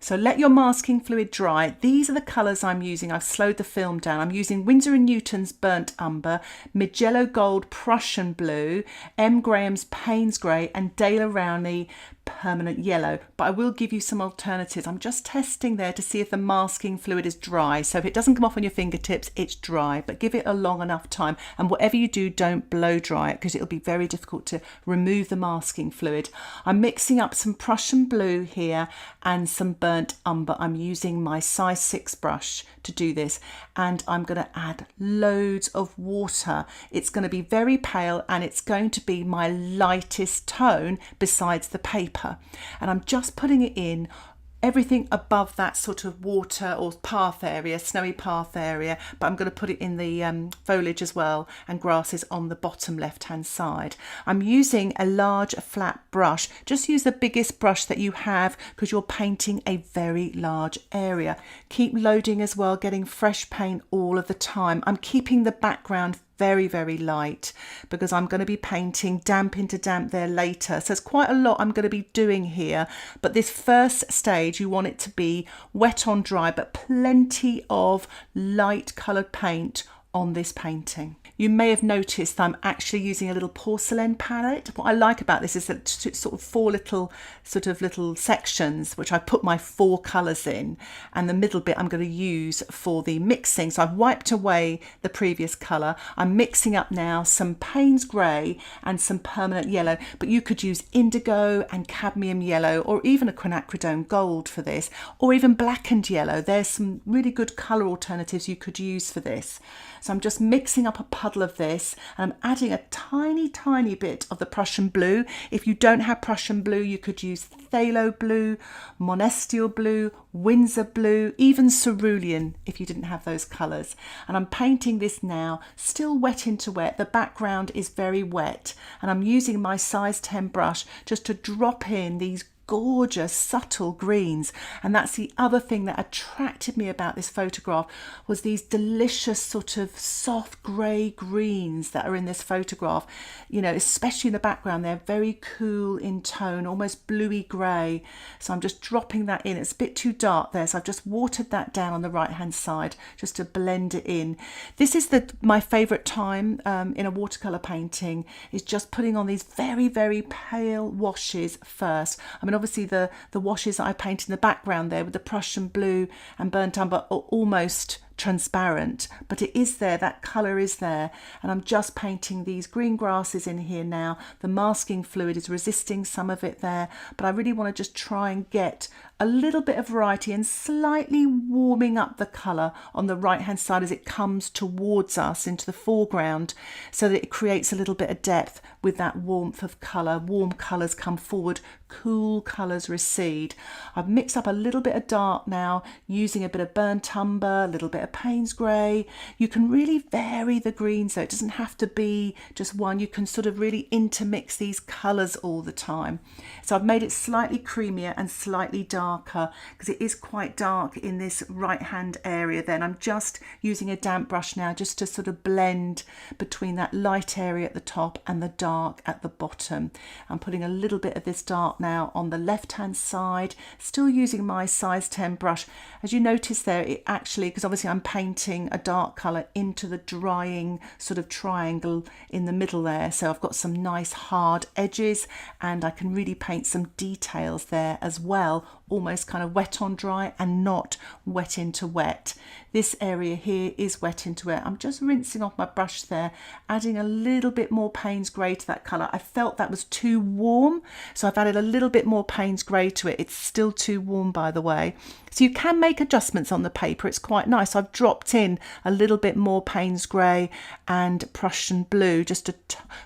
So let your masking fluid dry. These are the colours I'm using. I've slowed the film down. I'm using Winsor & Newton's Burnt Umber, Magello Gold Prussian Blue, M. Graham's Paynes Grey and Dale Rowney Permanent Yellow. But I will give you some alternatives. I'm just testing there to see if the masking fluid is dry. So if it doesn't come off on your fingertips, it's dry, but give it a long enough time. And whatever you do, don't blow dry it because it'll be very difficult to remove the masking fluid. I'm mixing up some Prussian Blue here and some Burnt Umber. I'm using my size 6 brush to do this, and I'm going to add loads of water. It's going to be very pale and it's going to be my lightest tone besides the paper, and I'm just putting it in everything above that sort of water or path area, snowy path area, but I'm going to put it in the foliage as well and grasses on the bottom left hand side. I'm using a large flat brush. Just use the biggest brush that you have because you're painting a very large area. Keep loading as well, getting fresh paint all of the time. I'm keeping the background very, very light because I'm going to be painting damp into damp there later. So it's quite a lot I'm going to be doing here. But this first stage, you want it to be wet on dry, but plenty of light coloured paint on this painting. You may have noticed that I'm actually using a little porcelain palette. What I like about this is that it's sort of 4 little sections which I put my 4 colours in, and the middle bit I'm going to use for the mixing. So I've wiped away the previous colour. I'm mixing up now some Paynes Grey and some Permanent Yellow, but you could use Indigo and Cadmium Yellow or even a Quinacridone Gold for this, or even Blackened Yellow. There's some really good colour alternatives you could use for this. So I'm just mixing up a puddle of this, and I'm adding a tiny bit of the Prussian Blue. If you don't have Prussian Blue, you could use Phthalo Blue, Monestiel Blue, Winsor Blue, even Cerulean if you didn't have those colours. And I'm painting this now, still wet into wet. The background is very wet, and I'm using my size 10 brush just to drop in these gorgeous subtle greens. And that's the other thing that attracted me about this photograph, was these delicious sort of soft grey greens that are in this photograph. You know, especially in the background, they're very cool in tone, almost bluey grey. So I'm just dropping that in. It's a bit too dark there, so I've just watered that down on the right hand side just to blend it in. This is my favourite time in a watercolour painting, is just putting on these very, very pale washes first. I mean, obviously the washes that I painted in the background there with the Prussian Blue and Burnt Umber are almost transparent, but it is there, that colour is there. And I'm just painting these green grasses in here now. The masking fluid is resisting some of it there, but I really want to just try and get a little bit of variety and slightly warming up the colour on the right hand side as it comes towards us into the foreground, so that it creates a little bit of depth with that warmth of colour. Warm colours come forward, cool colours recede. I've mixed up a little bit of dark now, using a bit of Burnt Umber, a little bit of Paynes Grey. You can really vary the greens though, it doesn't have to be just one. You can sort of really intermix these colours all the time. So I've made it slightly creamier and slightly darker because it is quite dark in this right hand area. Then I'm just using a damp brush now just to sort of blend between that light area at the top and the dark at the bottom. I'm putting a little bit of this dark now on the left hand side, still using my size 10 brush. As you notice there, it actually, because obviously I'm painting a dark colour into the drying sort of triangle in the middle there, so I've got some nice hard edges and I can really paint some details there as well, almost kind of wet on dry and not wet into wet. This area here is wet into wet. I'm just rinsing off my brush there, adding a little bit more Paynes Grey to that colour. I felt that was too warm, so I've added a little bit more Paynes Grey to it. It's still too warm, by the way. So you can make adjustments on the paper. It's quite nice. I've dropped in a little bit more Paynes Grey and Prussian Blue just to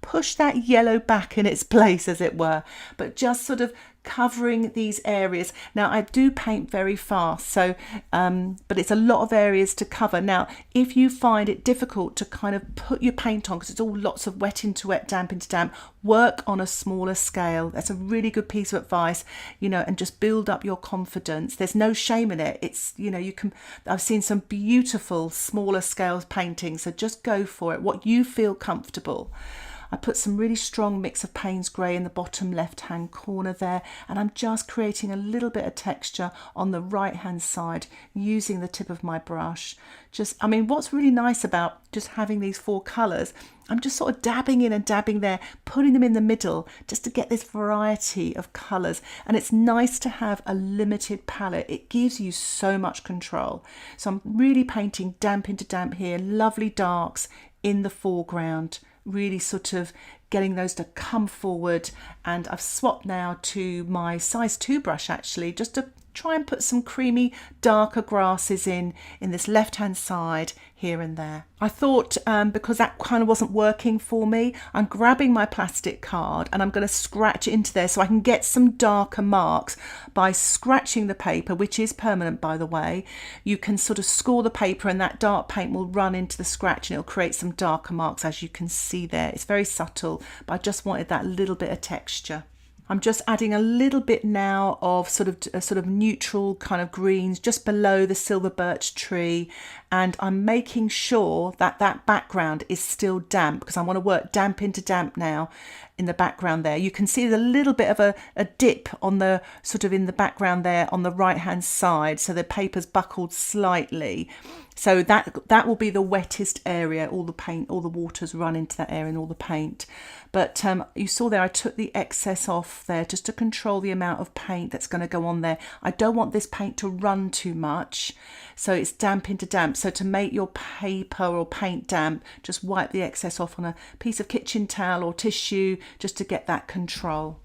push that yellow back in its place, as it were, but just sort of covering these areas. Now I do paint very fast, so but it's a lot of areas to cover. Now if you find it difficult to kind of put your paint on because it's all lots of wet into wet, damp into damp, work on a smaller scale. That's a really good piece of advice, you know, and just build up your confidence. There's no shame in it. It's, you know, you can, I've seen some beautiful smaller scale paintings, so just go for it, what you feel comfortable. I put some really strong mix of Paynes grey in the bottom left hand corner there, and I'm just creating a little bit of texture on the right hand side using the tip of my brush. I mean, what's really nice about just having these 4 colours, I'm just sort of dabbing in and dabbing there, putting them in the middle just to get this variety of colours. And it's nice to have a limited palette. It gives you so much control. So I'm really painting damp into damp here, lovely darks in the foreground, really sort of getting those to come forward. And I've swapped now to my size 2 brush actually, just to try and put some creamy darker grasses in this left hand side here and there. I thought because that kind of wasn't working for me, I'm grabbing my plastic card and I'm going to scratch into there so I can get some darker marks by scratching the paper, which is permanent by the way. You can sort of score the paper and that dark paint will run into the scratch and it'll create some darker marks, as you can see there. It's very subtle, but I just wanted that little bit of texture. I'm just adding a little bit now of sort of neutral kind of greens just below the silver birch tree, and I'm making sure that that background is still damp because I want to work damp into damp now in the background there. You can see there's a little bit of a dip on the sort of in the background there on the right hand side, so the paper's buckled slightly. So that will be the wettest area. All the paint, all the water's run into that area and all the paint. But you saw there I took the excess off there just to control the amount of paint that's going to go on there. I don't want this paint to run too much, so it's damp into damp. So to make your paper or paint damp, just wipe the excess off on a piece of kitchen towel or tissue just to get that control.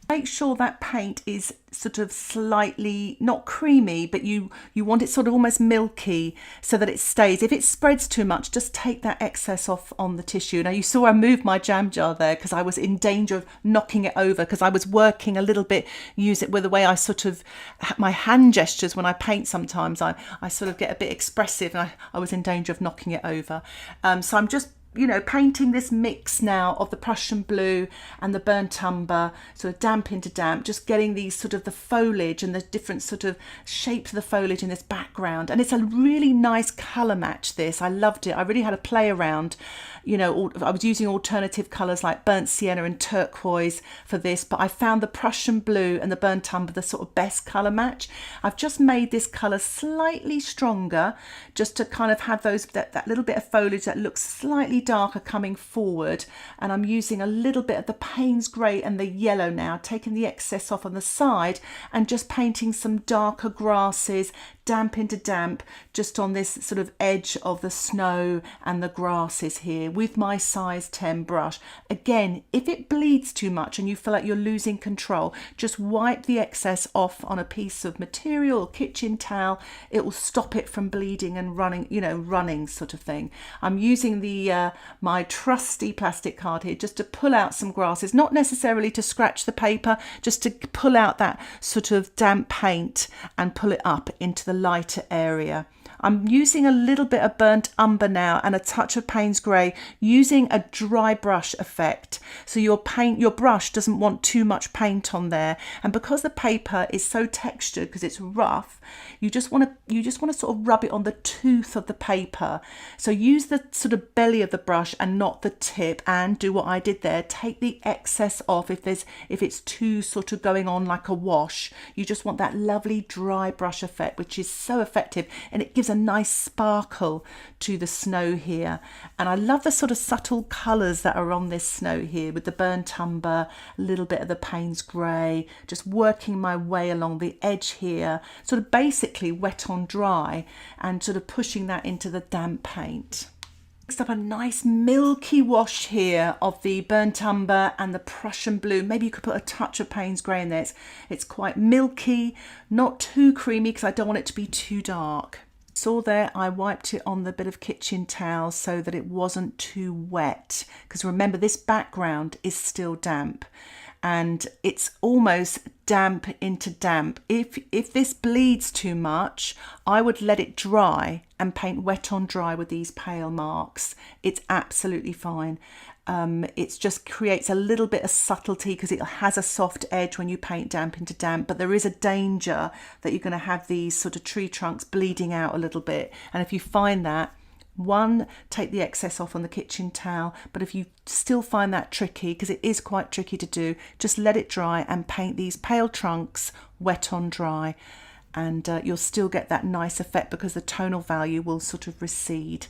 Make sure that paint is sort of slightly, not creamy, but you want it sort of almost milky so that it stays. If it spreads too much, just take that excess off on the tissue. Now you saw I moved my jam jar there because I was in danger of knocking it over because I was working a little bit, use it with the way I sort of, my hand gestures when I paint sometimes, I sort of get a bit expressive and I was in danger of knocking it over. So I'm just painting this mix now of the Prussian blue and the burnt umber, sort of damp into damp, just getting these sort of the foliage and the different sort of shapes of the foliage in this background. And it's a really nice colour match, this. I loved it. I really had a play around. I was using alternative colours like burnt sienna and turquoise for this, but I found the Prussian blue and the burnt umber the sort of best colour match. I've just made this colour slightly stronger just to kind of have that little bit of foliage that looks slightly darker coming forward, and I'm using a little bit of the Paynes grey and the yellow now, taking the excess off on the side and just painting some darker grasses, damp into damp, just on this sort of edge of the snow and the grasses here with my size 10 brush. Again, if it bleeds too much and you feel like you're losing control, just wipe the excess off on a piece of material or kitchen towel. It will stop it from bleeding and running sort of thing. I'm using the my trusty plastic card here just to pull out some grasses, not necessarily to scratch the paper, just to pull out that sort of damp paint and pull it up into the lighter area. I'm using a little bit of burnt umber now and a touch of Paynes grey, using a dry brush effect. So your brush doesn't want too much paint on there. And because the paper is so textured, because it's rough, you just want to sort of rub it on the tooth of the paper. So use the sort of belly of the brush and not the tip, and do what I did there. Take the excess off if it's too sort of going on like a wash. You just want that lovely dry brush effect, which is so effective, and it gives a nice sparkle to the snow here. And I love the sort of subtle colours that are on this snow here with the burnt umber, a little bit of the Paynes grey, just working my way along the edge here, sort of basically wet on dry, and sort of pushing that into the damp paint. Next up, a nice milky wash here of the burnt umber and the Prussian blue. Maybe you could put a touch of Paynes grey in there. It's quite milky, not too creamy because I don't want it to be too dark. Saw there I wiped it on the bit of kitchen towel so that it wasn't too wet, because remember this background is still damp and it's almost damp into damp. If this bleeds too much, I would let it dry and paint wet on dry with these pale marks. It's absolutely fine. It just creates a little bit of subtlety because it has a soft edge when you paint damp into damp, but there is a danger that you're going to have these sort of tree trunks bleeding out a little bit. And if you find that, One, take the excess off on the kitchen towel, but if you still find that tricky, because it is quite tricky to do, just let it dry and paint these pale trunks wet on dry, and you'll still get that nice effect because the tonal value will sort of recede.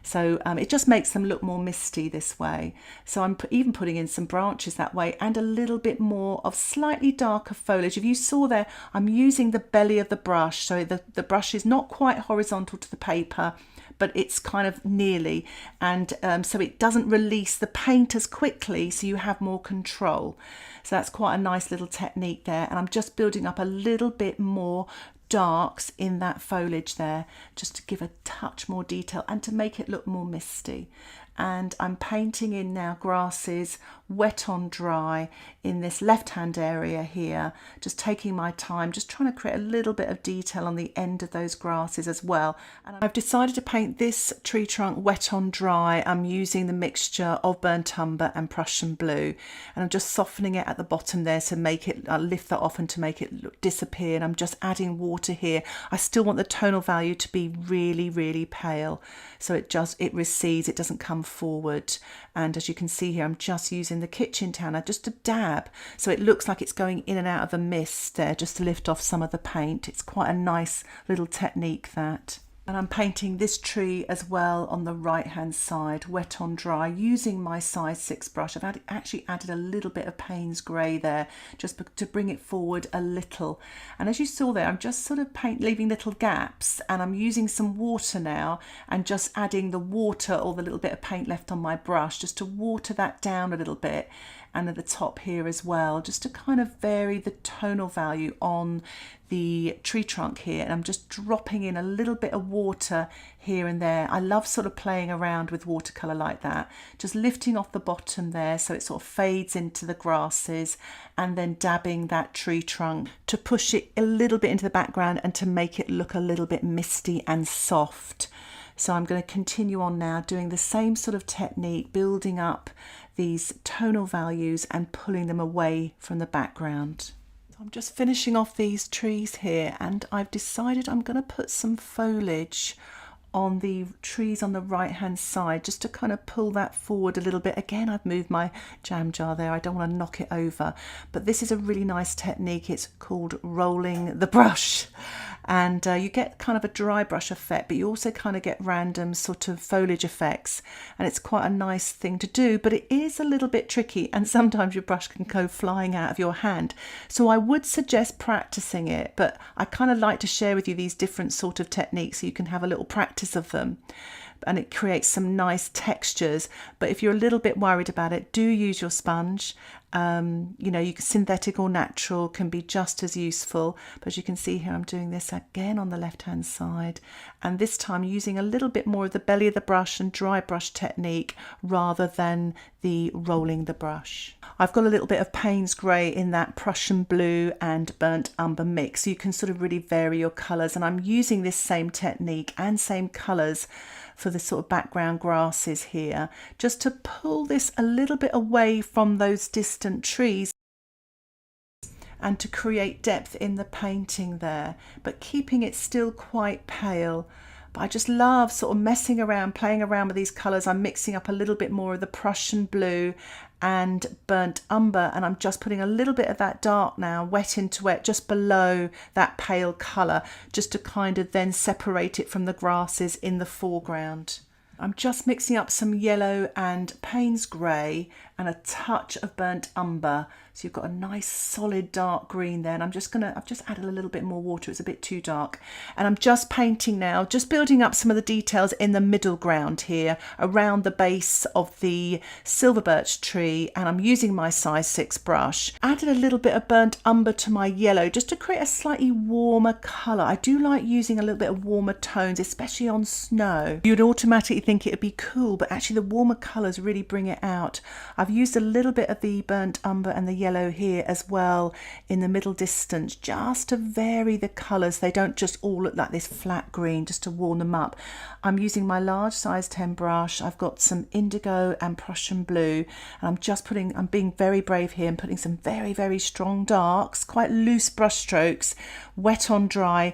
So it just makes them look more misty this way. So I'm even putting in some branches that way and a little bit more of slightly darker foliage. If you saw there, I'm using the belly of the brush, so the brush is not quite horizontal to the paper, but it's kind of nearly, and so it doesn't release the paint as quickly, so you have more control. So that's quite a nice little technique there, and I'm just building up a little bit more darks in that foliage there, just to give a touch more detail and to make it look more misty. And I'm painting in now grasses wet on dry in this left hand area here, just taking my time, just trying to create a little bit of detail on the end of those grasses as well. And I've decided to paint this tree trunk wet on dry. I'm using the mixture of burnt umber and Prussian blue, and I'm just softening it at the bottom there to make it lift that off and to make it disappear. And I'm just adding water here. I still want the tonal value to be really, really pale, so it recedes, it doesn't come forward. And as you can see here, I'm just using the kitchen towel now just to dab, so it looks like it's going in and out of the mist there, just to lift off some of the paint. It's quite a nice little technique, that. And I'm painting this tree as well on the right hand side, wet on dry, using my size 6 brush. I've actually added a little bit of Paynes grey there, just to bring it forward a little. And as you saw there, I'm just sort of leaving little gaps, and I'm using some water now and just adding the water or the little bit of paint left on my brush, just to water that down a little bit. And at the top here as well, just to kind of vary the tonal value on the tree trunk here. And I'm just dropping in a little bit of water here and there. I love sort of playing around with watercolour like that, just lifting off the bottom there so it sort of fades into the grasses, and then dabbing that tree trunk to push it a little bit into the background and to make it look a little bit misty and soft. So I'm going to continue on now doing the same sort of technique, building up these tonal values and pulling them away from the background. So I'm just finishing off these trees here, and I've decided I'm going to put some foliage on the trees on the right hand side, just to kind of pull that forward a little bit. Again, I've moved my jam jar there, I don't want to knock it over, but this is a really nice technique. It's called rolling the brush, and you get kind of a dry brush effect, but you also kind of get random sort of foliage effects, and it's quite a nice thing to do, but it is a little bit tricky, and sometimes your brush can go flying out of your hand. So I would suggest practicing it, but I kind of like to share with you these different sort of techniques so you can have a little practice of them, and it creates some nice textures. But if you're a little bit worried about it, do use your sponge. You know, you can, synthetic or natural, can be just as useful. But as you can see here, I'm doing this again on the left hand side, and this time using a little bit more of the belly of the brush and dry brush technique rather than the rolling the brush. I've got a little bit of Paynes grey in that Prussian blue and burnt umber mix, so you can sort of really vary your colours, and I'm using this same technique and same colours for the sort of background grasses here, just to pull this a little bit away from those distant trees and to create depth in the painting there, but keeping it still quite pale. But I just love sort of messing around, playing around with these colours. I'm mixing up a little bit more of the Prussian blue and burnt umber, and I'm just putting a little bit of that dark now, wet into wet, just below that pale colour, just to kind of then separate it from the grasses in the foreground. I'm just mixing up some yellow and Paynes grey and a touch of burnt umber, so you've got a nice solid dark green there. And I've just added a little bit more water, it's a bit too dark, and I'm just painting now, just building up some of the details in the middle ground here around the base of the silver birch tree. And I'm using my size 6 brush, added a little bit of burnt umber to my yellow just to create a slightly warmer colour. I do like using a little bit of warmer tones, especially on snow. You'd automatically think it would be cool, but actually the warmer colours really bring it out. I've used a little bit of the burnt umber and the yellow here as well in the middle distance, just to vary the colours. They don't just all look like this flat green, just to warm them up. I'm using my large size 10 brush. I've got some indigo and Prussian blue, and I'm being very brave here and putting some very, very strong darks, quite loose brush strokes, wet on dry,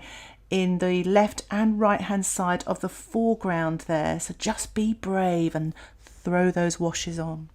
in the left and right hand side of the foreground there. So just be brave and throw those washes on.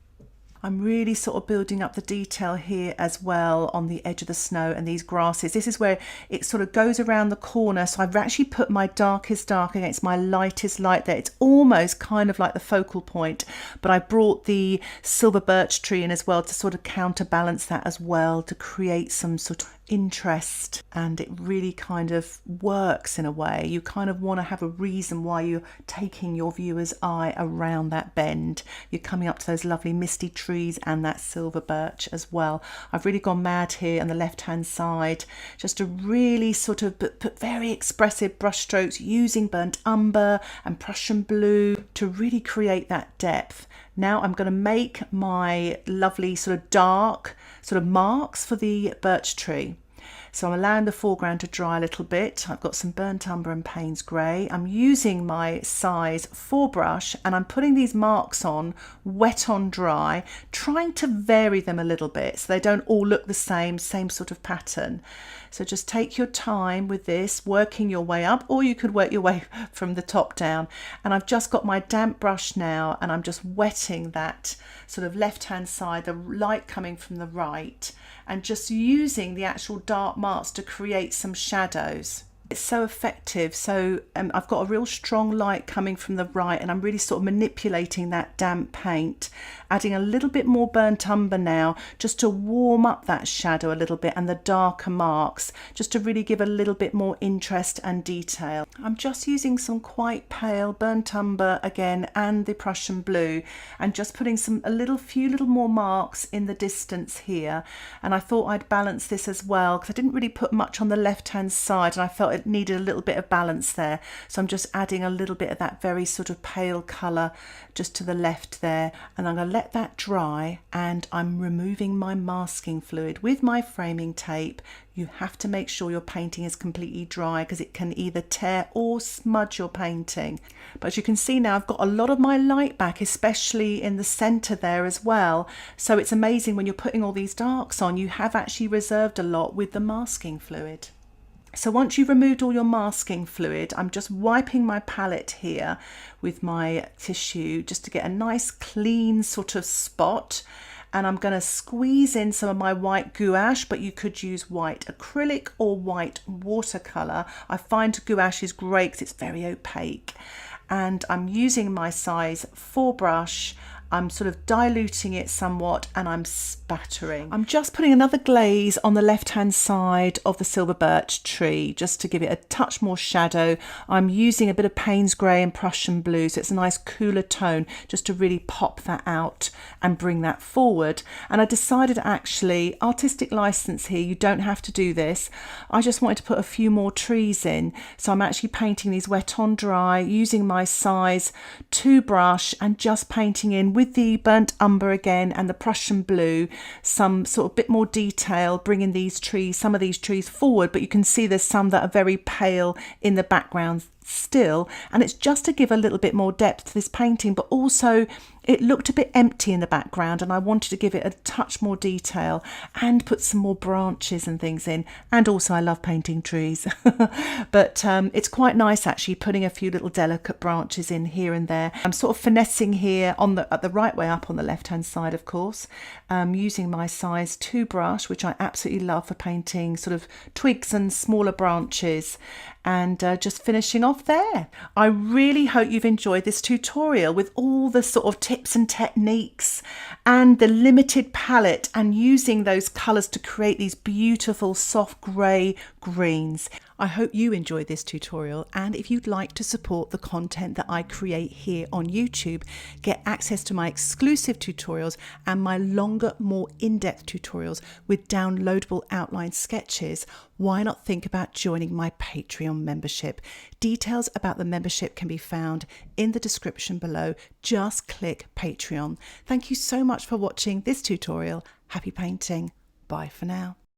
I'm really sort of building up the detail here as well on the edge of the snow and these grasses. This is where it sort of goes around the corner. So I've actually put my darkest dark against my lightest light there. It's almost kind of like the focal point, but I brought the silver birch tree in as well to sort of counterbalance that as well, to create some sort of interest, and it really kind of works in a way. You kind of want to have a reason why you're taking your viewer's eye around that bend. You're coming up to those lovely misty trees and that silver birch as well. I've really gone mad here on the left hand side, just to really sort of put very expressive brush strokes using burnt umber and Prussian blue to really create that depth. Now I'm going to make my lovely sort of dark sort of marks for the birch tree. So I'm allowing the foreground to dry a little bit. I've got some burnt umber and Paynes grey. I'm using my size 4 brush and I'm putting these marks on wet on dry, trying to vary them a little bit so they don't all look the same sort of pattern. So just take your time with this, working your way up, or you could work your way from the top down. And I've just got my damp brush now and I'm just wetting that sort of left hand side, the light coming from the right, and just using the actual dark marks to create some shadows. It's so effective. So I've got a real strong light coming from the right and I'm really sort of manipulating that damp paint, adding a little bit more burnt umber now just to warm up that shadow a little bit and the darker marks, just to really give a little bit more interest and detail. I'm just using some quite pale burnt umber again and the Prussian blue, and just putting a few little more marks in the distance here. And I thought I'd balance this as well because I didn't really put much on the left hand side and I felt it needed a little bit of balance there. So I'm just adding a little bit of that very sort of pale colour just to the left there, and I'm going to let that dry, and I'm removing my masking fluid with my framing tape. You have to make sure your painting is completely dry because it can either tear or smudge your painting. But as you can see now, I've got a lot of my light back, especially in the centre there as well. So it's amazing when you're putting all these darks on, you have actually reserved a lot with the masking fluid. So once you've removed all your masking fluid, I'm just wiping my palette here with my tissue just to get a nice clean sort of spot. And I'm going to squeeze in some of my white gouache, but you could use white acrylic or white watercolour. I find gouache is great because it's very opaque. And I'm using my size 4 brush. I'm sort of diluting it somewhat and I'm spattering. I'm just putting another glaze on the left hand side of the silver birch tree just to give it a touch more shadow. I'm using a bit of Paynes grey and Prussian blue, so it's a nice cooler tone just to really pop that out and bring that forward. And I decided, actually, artistic license here, you don't have to do this. I just wanted to put a few more trees in, so I'm actually painting these wet on dry using my size 2 brush and just painting in with the burnt umber again and the Prussian blue some sort of bit more detail, bringing these trees, some of these trees forward, but you can see there's some that are very pale in the background still, and it's just to give a little bit more depth to this painting, but also it looked a bit empty in the background and I wanted to give it a touch more detail and put some more branches and things in. And also I love painting trees but it's quite nice actually putting a few little delicate branches in here and there. I'm sort of finessing here on at the right way up on the left hand side, of course, using my size 2 brush, which I absolutely love for painting sort of twigs and smaller branches, and just finishing off there. I really hope you've enjoyed this tutorial with all the sort of tips and techniques and the limited palette and using those colours to create these beautiful soft grey greens. I hope you enjoyed this tutorial, and if you'd like to support the content that I create here on YouTube, get access to my exclusive tutorials and my longer, more in-depth tutorials with downloadable outline sketches, why not think about joining my Patreon membership? Details about the membership can be found in the description below. Just click Patreon. Thank you so much for watching this tutorial. Happy painting. Bye for now.